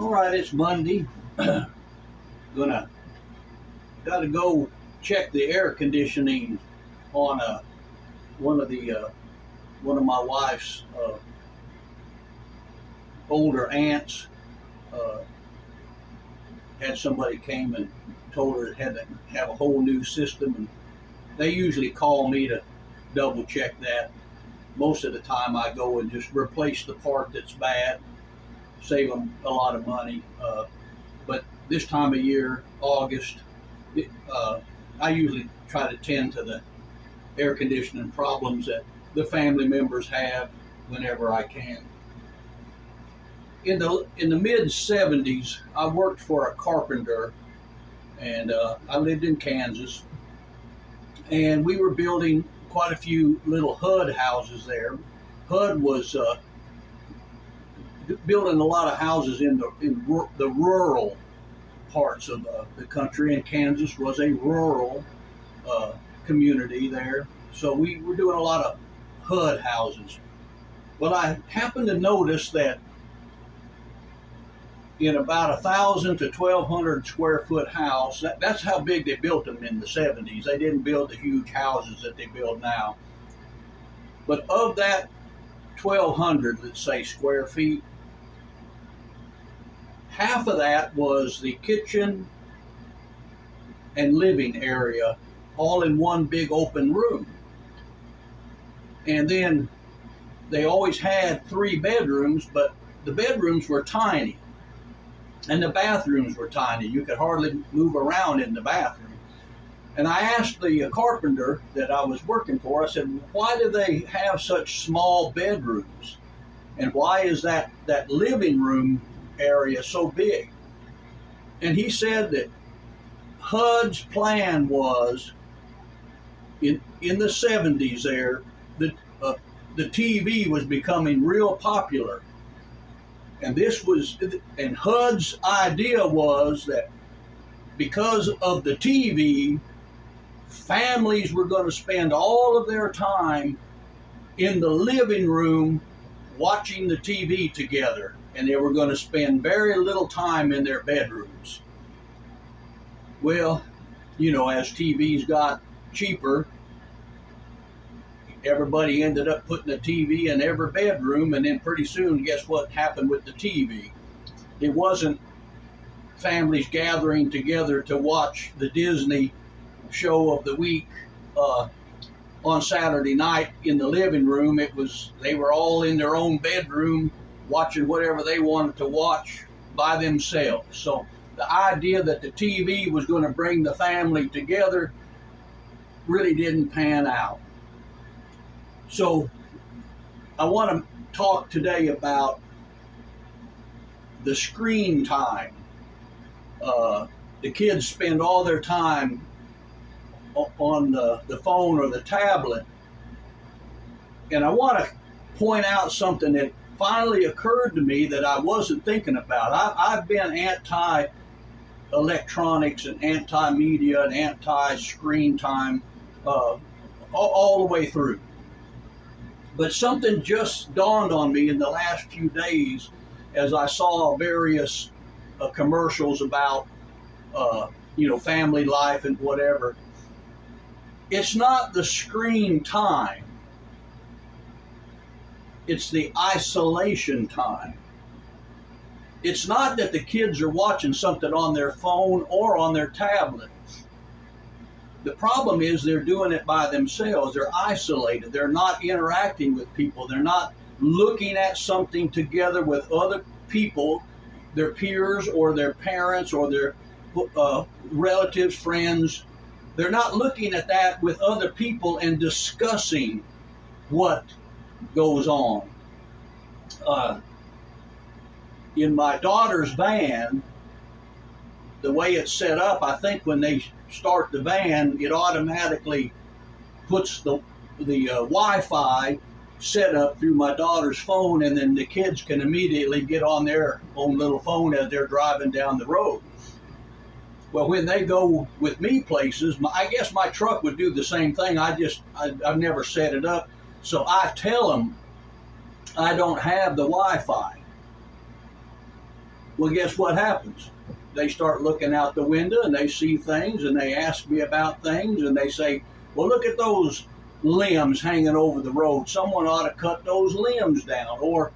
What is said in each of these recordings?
All right, it's Monday. Gonna Gotta go check the air conditioning on one of the one of my wife's older aunts. Uh, had somebody came and told her it had to have a whole new system, and they usually call me to double check that. Most of the time, I go and just replace the part that's bad, save them a lot of money. But this time of year, August, uh, I usually try to tend to the air conditioning problems that the family members have whenever I can. In the mid '70s, I worked for a carpenter, and I lived in Kansas, and we were building quite a few little HUD houses there. HUD was building a lot of houses in the rural parts of the country, and Kansas was a rural community there. So we were doing a lot of HUD houses. But I happened to notice that in about 1,000 to 1,200 square foot house, that's how big they built them in the '70s. They didn't build the huge houses that they build now. But of that 1,200, let's say, square feet, half of that was the kitchen and living area, all in one big open room. And then they always had 3 bedrooms, but the bedrooms were tiny and the bathrooms were tiny. You could hardly move around in the bathroom. And I asked the carpenter that I was working for, I said, why do they have such small bedrooms? And why is that living room area so big? And he said that HUD's plan was in the '70s there, the TV was becoming real popular. And HUD's idea was that because of the TV, families were going to spend all of their time in the living room watching the TV together, and they were going to spend very little time in their bedrooms. Well, as TVs got cheaper, everybody ended up putting a TV in every bedroom, and then pretty soon, guess what happened with the TV? It wasn't families gathering together to watch the Disney show of the week on Saturday night in the living room. They were all in their own bedroom watching whatever they wanted to watch by themselves. So the idea that the TV was going to bring the family together really didn't pan out. So I want to talk today about the screen time. The kids spend all their time on the phone or the tablet. And I want to point out something that finally occurred to me that I wasn't thinking about. I've been anti-electronics and anti-media and anti-screen time all the way through. But something just dawned on me in the last few days as I saw various commercials about, family life and whatever. It's not the screen time. It's the isolation time. It's not that the kids are watching something on their phone or on their tablet. The problem is they're doing it by themselves. They're isolated. They're not interacting with people. They're not looking at something together with other people, their peers or their parents or their relatives, friends. They're not looking at that with other people and discussing what goes on. In my daughter's van, the way it's set up, I think when they start the van, it automatically puts the Wi-Fi set up through my daughter's phone, and then the kids can immediately get on their own little phone as they're driving down the road. Well, when they go with me places, I guess my truck would do the same thing. I've never set it up. So I tell them I don't have the Wi-Fi. Well, guess what happens? They start looking out the window and they see things and they ask me about things and they say, well, look at those limbs hanging over the road. Someone ought to cut those limbs down. Or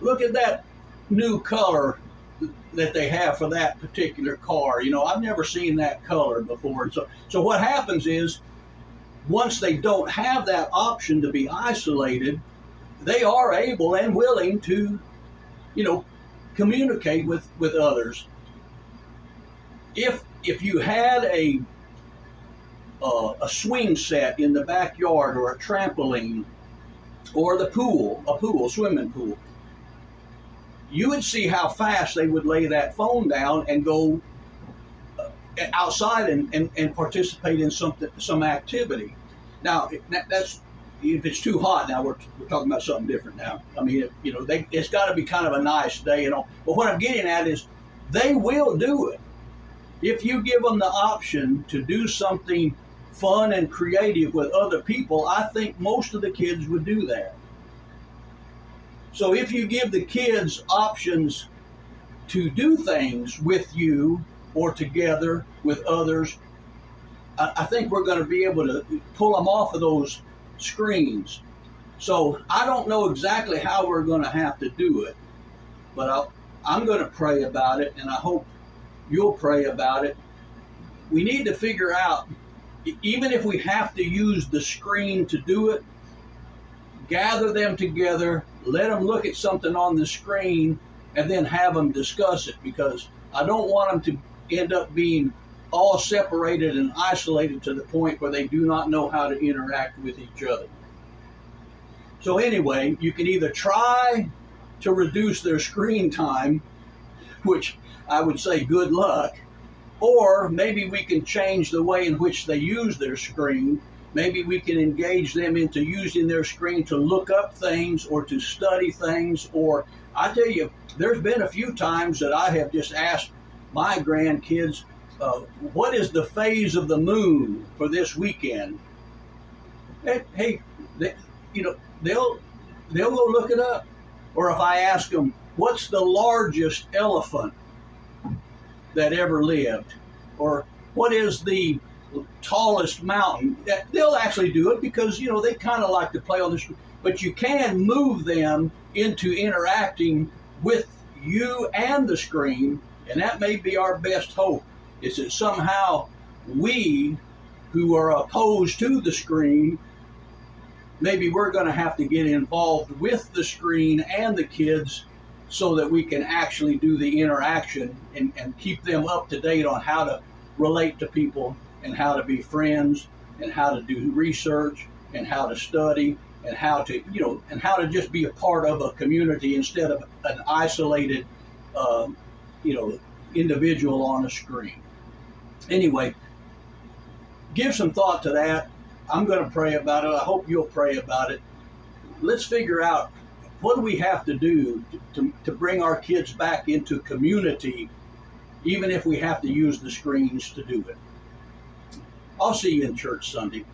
look at that new color that they have for that particular car. You know, I've never seen that color before. So what happens is, once they don't have that option to be isolated, they are able and willing to, you know, communicate with others. If you had a swing set in the backyard, or a trampoline, or the pool, swimming pool, you would see how fast they would lay that phone down and go outside and participate in some activity. Now, that's if it's too hot. Now we're talking about something different now. I mean, you know, it's got to be kind of a nice day, you know. But what I'm getting at is, they will do it if you give them the option to do something fun and creative with other people. I think most of the kids would do that. So if you give the kids options to do things with you or together with others, I think we're going to be able to pull them off of those screens. So I don't know exactly how we're going to have to do it, but I'm going to pray about it, and I hope you'll pray about it. We need to figure out, even if we have to use the screen to do it, gather them together, let them look at something on the screen, and then have them discuss it, because I don't want them to end up being all separated and isolated to the point where they do not know how to interact with each other. So anyway, you can either try to reduce their screen time, which I would say good luck, or maybe we can change the way in which they use their screen. Maybe we can engage them into using their screen to look up things or to study things. Or I tell you, there's been a few times that I have just asked my grandkids, what is the phase of the moon for this weekend? Hey, they'll go look it up. Or if I ask them, what's the largest elephant that ever lived? Or what is the tallest mountain? They'll actually do it, because, you know, they kind of like to play on this. But you can move them into interacting with you and the screen, and that may be our best hope, is that somehow we, who are opposed to the screen, maybe we're going to have to get involved with the screen and the kids, so that we can actually do the interaction and keep them up to date on how to relate to people, and how to be friends, and how to do research, and how to study, and how to, you know, and how to just be a part of a community instead of an isolated, individual on a screen. Anyway, give some thought to that. I'm going to pray about it. I hope you'll pray about it. Let's figure out, what do we have to do to bring our kids back into community, even if we have to use the screens to do it. I'll see you in church Sunday.